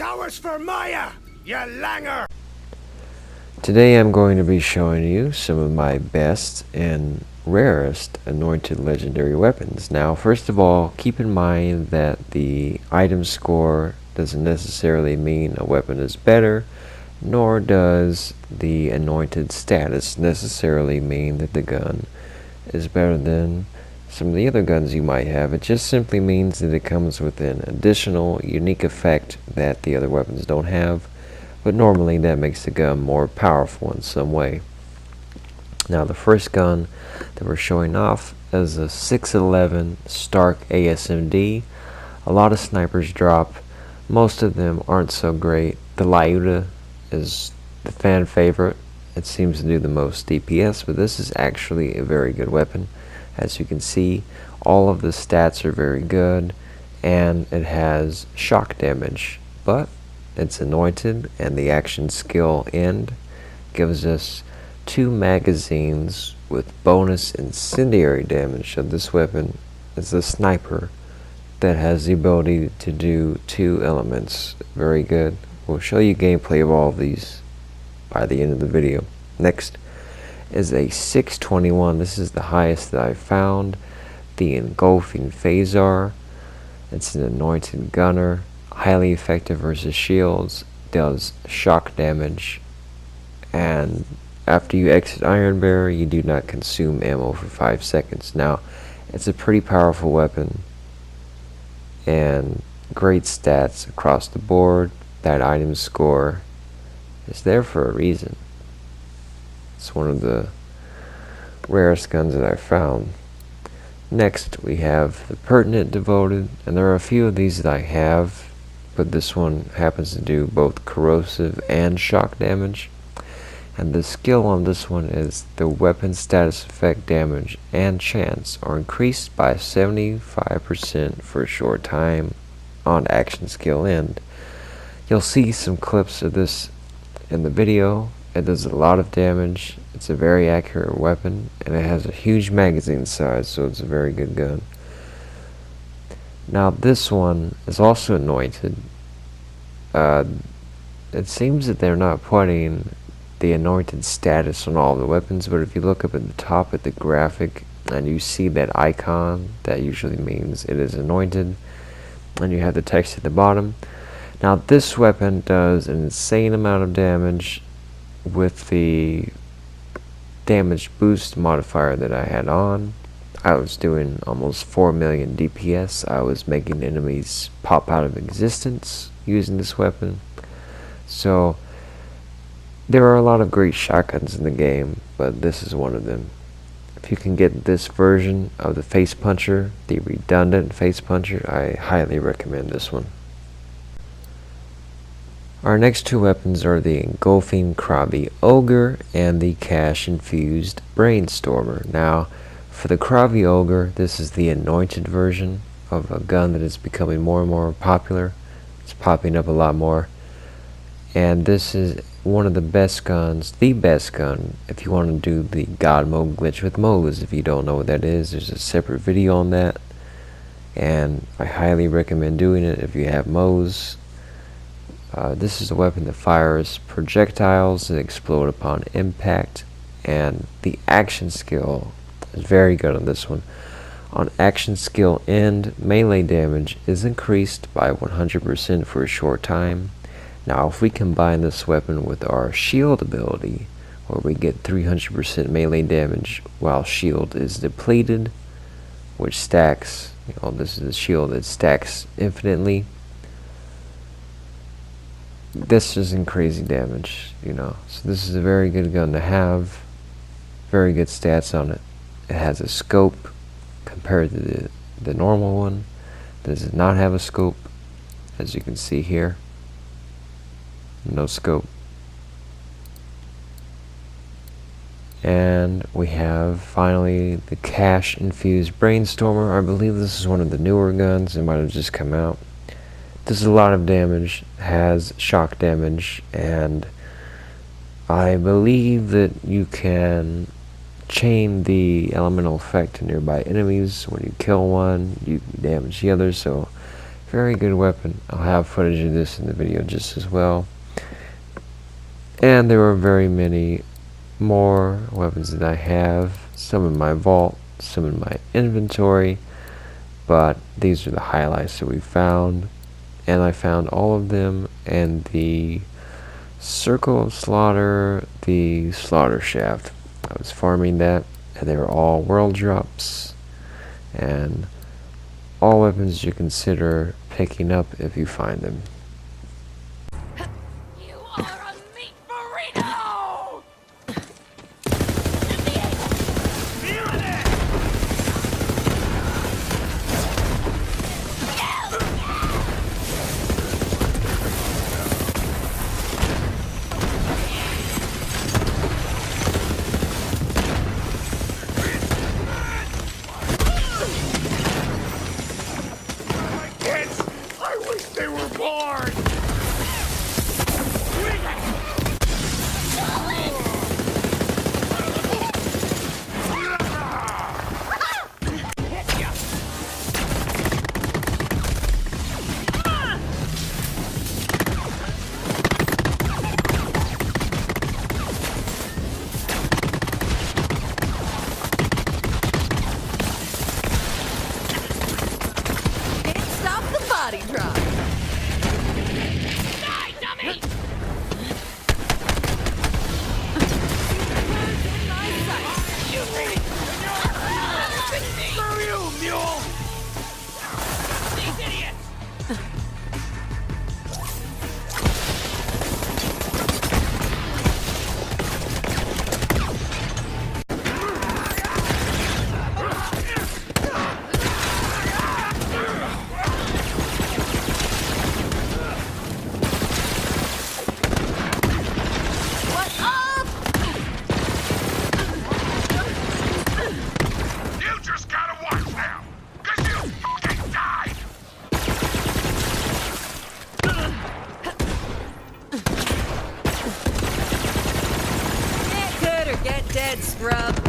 Towers for Maya, you langer! Today I'm going to be showing you some of my best and rarest anointed legendary weapons. Now, first of all, keep in mind that the item score doesn't necessarily mean a weapon is better, nor does the anointed status necessarily mean that the gun is better than some of the other guns you might have. It just simply means that it comes with an additional unique effect that the other weapons don't have, but normally that makes the gun more powerful in some way. Now, the first gun that we're showing off is a 611 Stark ASMD. A lot of snipers drop. Most of them aren't so great. The Lyuda is the fan favorite. It seems to do the most DPS, but this is actually a very good weapon. As you can see, all of the stats are very good, and it has shock damage, but it's anointed, and the action skill end gives us 2 magazines with bonus incendiary damage. So this weapon is a sniper that has the ability to do 2 elements. Very good. We'll show you gameplay of all of these by the end of the video. Next is a 621. This is the highest that I've found. The Engulfing Faisor. It's an anointed gunner. Highly effective versus shields. Does shock damage. And after you exit Iron Bear, you do not consume ammo for 5 seconds. Now, it's a pretty powerful weapon. And great stats across the board. That item score is there for a reason. It's one of the rarest guns that I've found. Next, we have the Pertinent Devoted, and there are a few of these that I have, but this one happens to do both corrosive and shock damage. And the skill on this one is the weapon status effect damage and chance are increased by 75% for a short time on action skill end. You'll see some clips of this in the video. It does a lot of damage. It's a very accurate weapon, and it has a huge magazine size, so it's a very good gun. Now, this one is also anointed. It seems that they're not putting the anointed status on all the weapons, but if you look up at the top at the graphic and you see that icon, that usually means it is anointed, and you have the text at the bottom. Now, this weapon does an insane amount of damage with the damage boost modifier that I had on. I was doing almost 4 million DPS. I was making enemies pop out of existence using this weapon. So there are a lot of great shotguns in the game, but this is one of them. If you can get this version of the face puncher, the redundant face puncher, I highly recommend this one. Our next 2 weapons are the Engulfing Krovvy Ogre and the Cash-infused Brainstormer. Now, for the Krovvy Ogre, this is the anointed version of a gun that is becoming more and more popular. It's popping up a lot more. And this is one of the best guns, the best gun, if you want to do the God Mode glitch with Moes. If you don't know what that is, there's a separate video on that. And I highly recommend doing it if you have Moes. This is a weapon that fires projectiles that explode upon impact, and the action skill is very good on this one. On action skill end, melee damage is increased by 100% for a short time. Now, if we combine this weapon with our shield ability, where we get 300% melee damage while shield is depleted, which stacks, this is a shield that stacks infinitely. This is in crazy damage, So this is a very good gun to have. Very good stats on it. It has a scope compared to the normal one. Does not have a scope, as you can see here. No scope. And we have finally the Cash-infused Brainstormer. I believe this is one of the newer guns. It might have just come out. Does a lot of damage, has shock damage, and I believe that you can chain the elemental effect to nearby enemies. When you kill one, you damage the other, so Very good weapon. I'll have footage of this in the video just as well. And there are very many more weapons that I have. Some in my vault, some in my inventory. But these are the highlights that we found. And I found all of them in the Circle of Slaughter, the Slaughter Shaft. I was farming that, and they were all world drops. And all weapons you consider picking up if you find them. You are a meat burrito! Kids, I wish they were born! Can't stop the body drop. Die, dummy! Screw you, mule! These idiots! What up? You just gotta watch now, 'cause you fucking died! Get good or get dead, scrub.